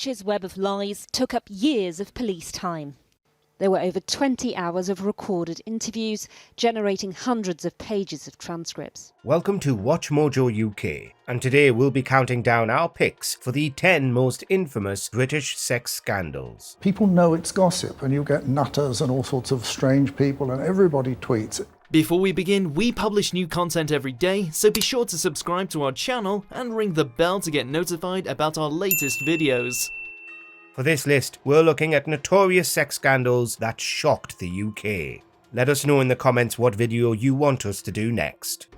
Beach's web of lies took up years of police time. There were over 20 hours of recorded interviews, generating hundreds of pages of transcripts. Welcome to WatchMojoUK, and today we'll be counting down our picks for the 10 most infamous British sex scandals. People know it's gossip, and you get nutters and all sorts of strange people, and everybody tweets it. Before we begin, we publish new content every day, so be sure to subscribe to our channel and ring the bell to get notified about our latest videos. For this list, we're looking at notorious sex scandals that shocked the UK. Let us know in the comments what video you want us to do next.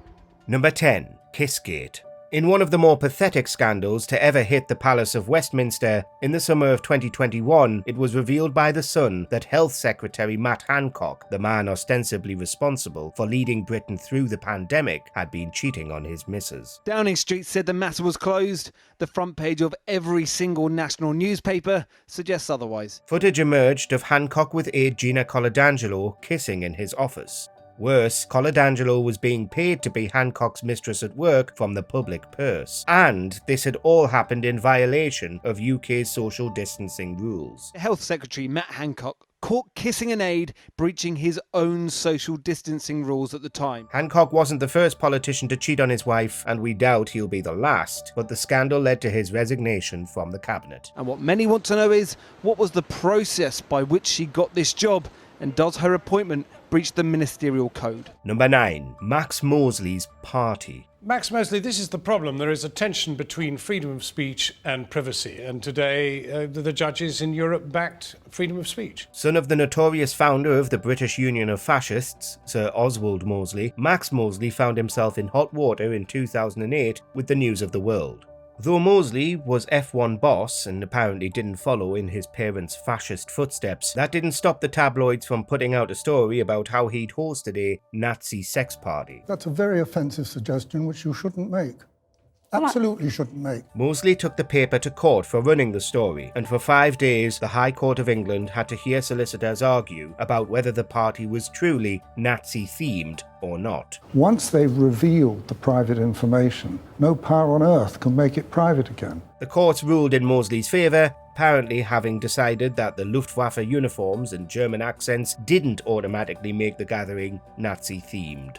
Number 10. Kissgate. In one of the more pathetic scandals to ever hit the Palace of Westminster, in the summer of 2021, it was revealed by The Sun that Health Secretary Matt Hancock, the man ostensibly responsible for leading Britain through the pandemic, had been cheating on his missus. Downing Street said the matter was closed. The front page of every single national newspaper suggests otherwise. Footage emerged of Hancock with aide Gina Coladangelo kissing in his office. Worse, Coladangelo was being paid to be Hancock's mistress at work from the public purse. And this had all happened in violation of UK's social distancing rules. Health Secretary Matt Hancock caught kissing an aide, breaching his own social distancing rules at the time. Hancock wasn't the first politician to cheat on his wife, and we doubt he'll be the last, but the scandal led to his resignation from the cabinet. And what many want to know is, what was the process by which she got this job, and does her appointment breach the ministerial code? Number 9. Max Mosley's party. Max Mosley, this is the problem. There is a tension between freedom of speech and privacy, and today the judges in Europe backed freedom of speech. Son of the notorious founder of the British Union of Fascists, Sir Oswald Mosley, Max Mosley found himself in hot water in 2008 with the news of the world. Though Mosley was F1 boss and apparently didn't follow in his parents' fascist footsteps, that didn't stop the tabloids from putting out a story about how he'd hosted a Nazi sex party. That's a very offensive suggestion which you shouldn't make. Absolutely shouldn't make. Mosley took the paper to court for running the story, and for 5 days the High Court of England had to hear solicitors argue about whether the party was truly Nazi-themed or not. Once they've revealed the private information, no power on earth can make it private again. The courts ruled in Mosley's favour, apparently having decided that the Luftwaffe uniforms and German accents didn't automatically make the gathering Nazi-themed.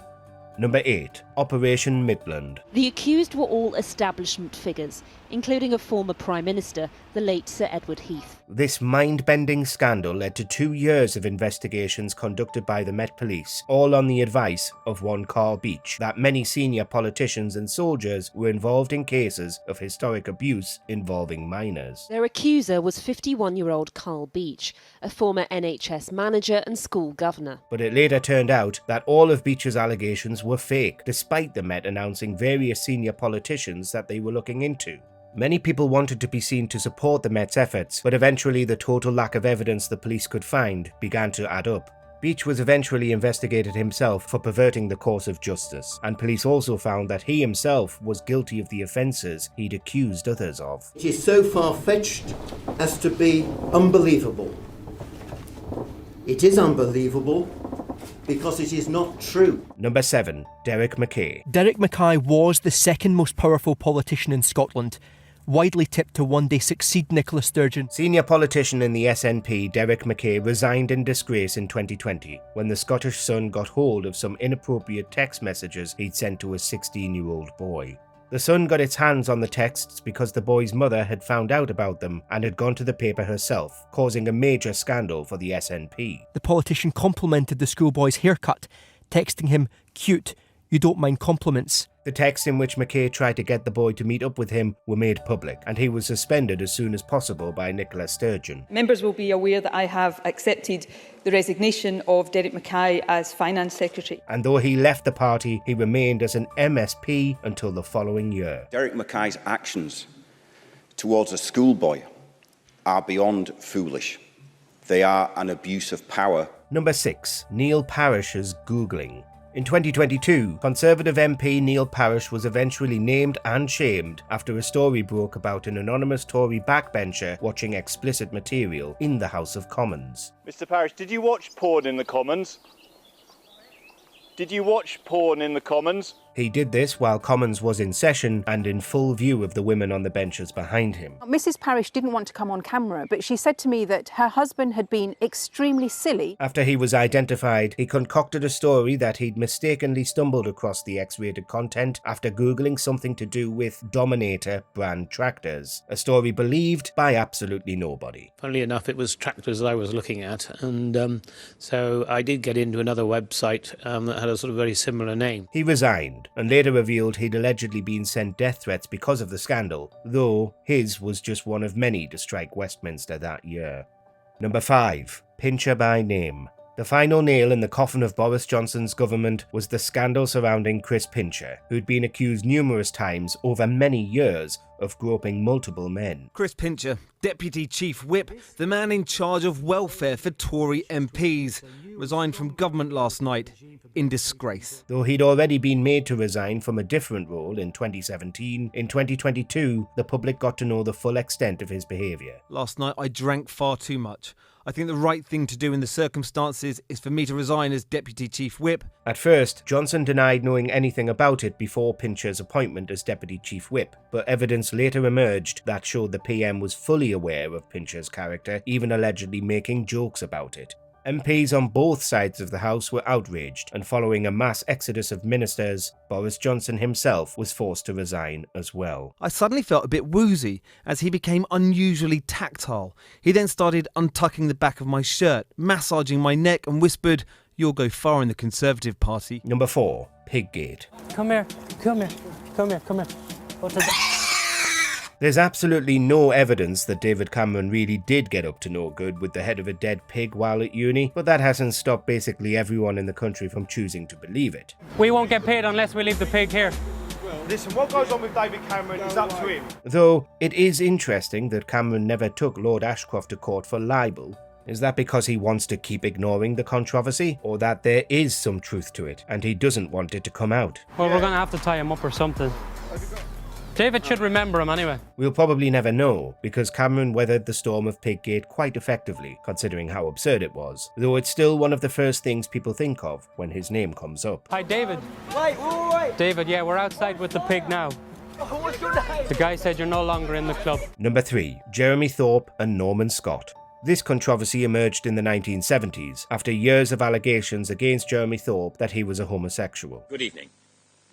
Number 8. Operation Midland. The accused were all establishment figures, including a former Prime Minister, the late Sir Edward Heath. This mind-bending scandal led to 2 years of investigations conducted by the Met Police, all on the advice of one Carl Beech, that many senior politicians and soldiers were involved in cases of historic abuse involving minors. Their accuser was 51-year-old Carl Beech, a former NHS manager and school governor. But it later turned out that all of Beech's allegations were fake, despite the Met announcing various senior politicians that they were looking into. Many people wanted to be seen to support the Met's efforts, but eventually the total lack of evidence the police could find began to add up. Beech was eventually investigated himself for perverting the course of justice, and police also found that he himself was guilty of the offences he'd accused others of. It is so far-fetched as to be unbelievable. It is unbelievable because it is not true. Number 7. Derek Mackay. Derek Mackay was the second most powerful politician in Scotland, widely tipped to one day succeed Nicola Sturgeon. Senior politician in the SNP, Derek Mackay resigned in disgrace in 2020 when the Scottish Sun got hold of some inappropriate text messages he'd sent to a 16-year-old boy. The Sun got its hands on the texts because the boy's mother had found out about them and had gone to the paper herself, causing a major scandal for the SNP. The politician complimented the schoolboy's haircut, texting him, "Cute, you don't mind compliments." The texts in which Mackay tried to get the boy to meet up with him were made public, and he was suspended as soon as possible by Nicola Sturgeon. Members will be aware that I have accepted the resignation of Derek Mackay as Finance Secretary. And though he left the party, he remained as an MSP until the following year. Derek Mackay's actions towards a schoolboy are beyond foolish. They are an abuse of power. Number 6. Neil Parish's Googling. In 2022, Conservative MP Neil Parish was eventually named and shamed after a story broke about an anonymous Tory backbencher watching explicit material in the House of Commons. Mr Parish, did you watch porn in the Commons? Did you watch porn in the Commons? He did this while Commons was in session and in full view of the women on the benches behind him. Mrs. Parish didn't want to come on camera, but she said to me that her husband had been extremely silly. After he was identified, he concocted a story that he'd mistakenly stumbled across the X-rated content after Googling something to do with Dominator brand tractors, a story believed by absolutely nobody. Funnily enough, it was tractors that I was looking at, and so I did get into another website that had a sort of very similar name. He resigned, and later revealed he'd allegedly been sent death threats because of the scandal, though his was just one of many to strike Westminster that year. Number 5. Pincher by name. The final nail in the coffin of Boris Johnson's government was the scandal surrounding Chris Pincher, who'd been accused numerous times over many years of groping multiple men. Chris Pincher, Deputy Chief Whip, the man in charge of welfare for Tory MPs, resigned from government last night in disgrace. Though he'd already been made to resign from a different role in 2017, in 2022 the public got to know the full extent of his behaviour. Last night I drank far too much. I think the right thing to do in the circumstances is for me to resign as Deputy Chief Whip. At first, Johnson denied knowing anything about it before Pincher's appointment as Deputy Chief Whip, but evidence later emerged that showed the PM was fully aware of Pincher's character, even allegedly making jokes about it. MPs on both sides of the House were outraged, and following a mass exodus of ministers, Boris Johnson himself was forced to resign as well. I suddenly felt a bit woozy as he became unusually tactile. He then started untucking the back of my shirt, massaging my neck and whispered, "You'll go far in the Conservative Party." Number 4. Piggate. Come here, come here, come here, come here. Go to the... There's absolutely no evidence that David Cameron really did get up to no good with the head of a dead pig while at uni, but that hasn't stopped basically everyone in the country from choosing to believe it. We won't get paid unless we leave the pig here. Listen, what goes on with David Cameron is up to him. Though it is interesting that Cameron never took Lord Ashcroft to court for libel. Is that because he wants to keep ignoring the controversy, or that there is some truth to it and he doesn't want it to come out? Well, we're going to have to tie him up or something. David should remember him anyway. We'll probably never know, because Cameron weathered the storm of Piggate quite effectively, considering how absurd it was, though it's still one of the first things people think of when his name comes up. Hi, David. Wait. David, yeah, we're outside with the pig now. What's your name? The guy said you're no longer in the club. Number 3. Jeremy Thorpe and Norman Scott. This controversy emerged in the 1970s, after years of allegations against Jeremy Thorpe that he was a homosexual. Good evening.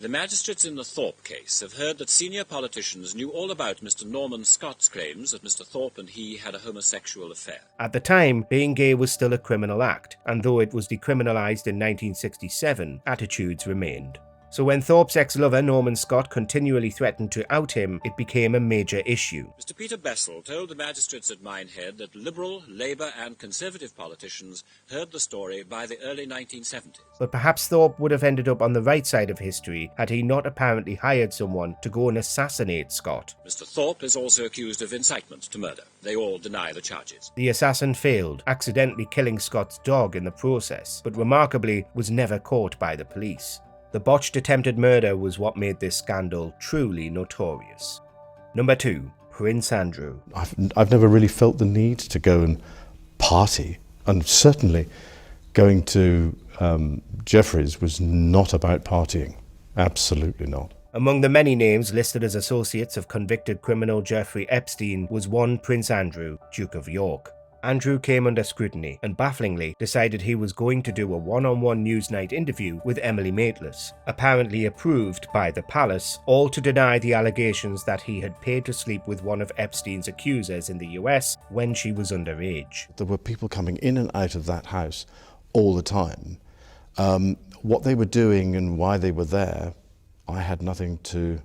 The magistrates in the Thorpe case have heard that senior politicians knew all about Mr. Norman Scott's claims that Mr. Thorpe and he had a homosexual affair. At the time, being gay was still a criminal act, and though it was decriminalised in 1967, attitudes remained. So when Thorpe's ex-lover Norman Scott continually threatened to out him, it became a major issue. Mr. Peter Bessel told the magistrates at Minehead that Liberal, Labour and Conservative politicians heard the story by the early 1970s. But perhaps Thorpe would have ended up on the right side of history had he not apparently hired someone to go and assassinate Scott. Mr. Thorpe is also accused of incitement to murder. They all deny the charges. The assassin failed, accidentally killing Scott's dog in the process, but remarkably was never caught by the police. The botched attempted murder was what made this scandal truly notorious. Number 2. Prince Andrew. I've never really felt the need to go and party, and certainly going to Jeffreys was not about partying. Absolutely not. Among the many names listed as associates of convicted criminal Jeffrey Epstein was one Prince Andrew, Duke of York. Andrew came under scrutiny and bafflingly decided he was going to do a one-on-one Newsnight interview with Emily Maitlis, apparently approved by the palace, all to deny the allegations that he had paid to sleep with one of Epstein's accusers in the US when she was underage. There were people coming in and out of that house all the time. What they were doing and why they were there, I had nothing to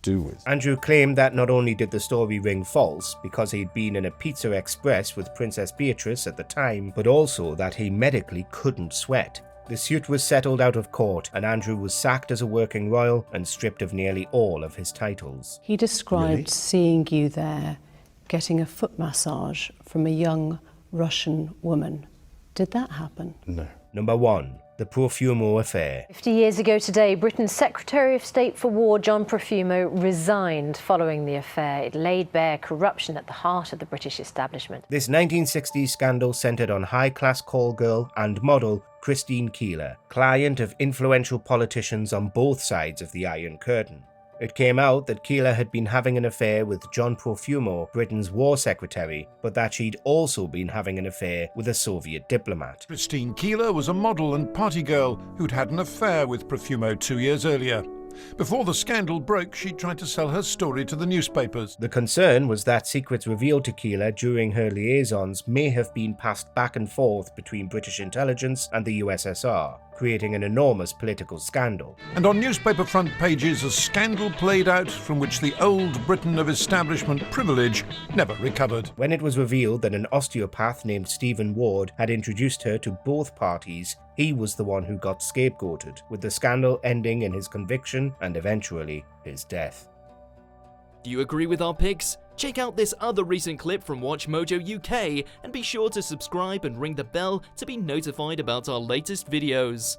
do with. Andrew claimed that not only did the story ring false because he'd been in a Pizza Express with Princess Beatrice at the time, but also that he medically couldn't sweat. The suit was settled out of court and Andrew was sacked as a working royal and stripped of nearly all of his titles. He described seeing you there getting a foot massage from a young Russian woman. Did that happen? No. Number 1. The Profumo affair. 50 years ago today, Britain's Secretary of State for War, John Profumo, resigned following the affair. It laid bare corruption at the heart of the British establishment. This 1960s scandal centred on high-class call girl and model Christine Keeler, client of influential politicians on both sides of the Iron Curtain. It came out that Keeler had been having an affair with John Profumo, Britain's war secretary, but that she'd also been having an affair with a Soviet diplomat. Christine Keeler was a model and party girl who'd had an affair with Profumo 2 years earlier. Before the scandal broke, she tried to sell her story to the newspapers. The concern was that secrets revealed to Keeler during her liaisons may have been passed back and forth between British intelligence and the USSR, creating an enormous political scandal. And on newspaper front pages, a scandal played out from which the old Britain of establishment privilege never recovered. When it was revealed that an osteopath named Stephen Ward had introduced her to both parties, he was the one who got scapegoated, with the scandal ending in his conviction and eventually his death. Do you agree with our picks? Check out this other recent clip from WatchMojoUK and be sure to subscribe and ring the bell to be notified about our latest videos.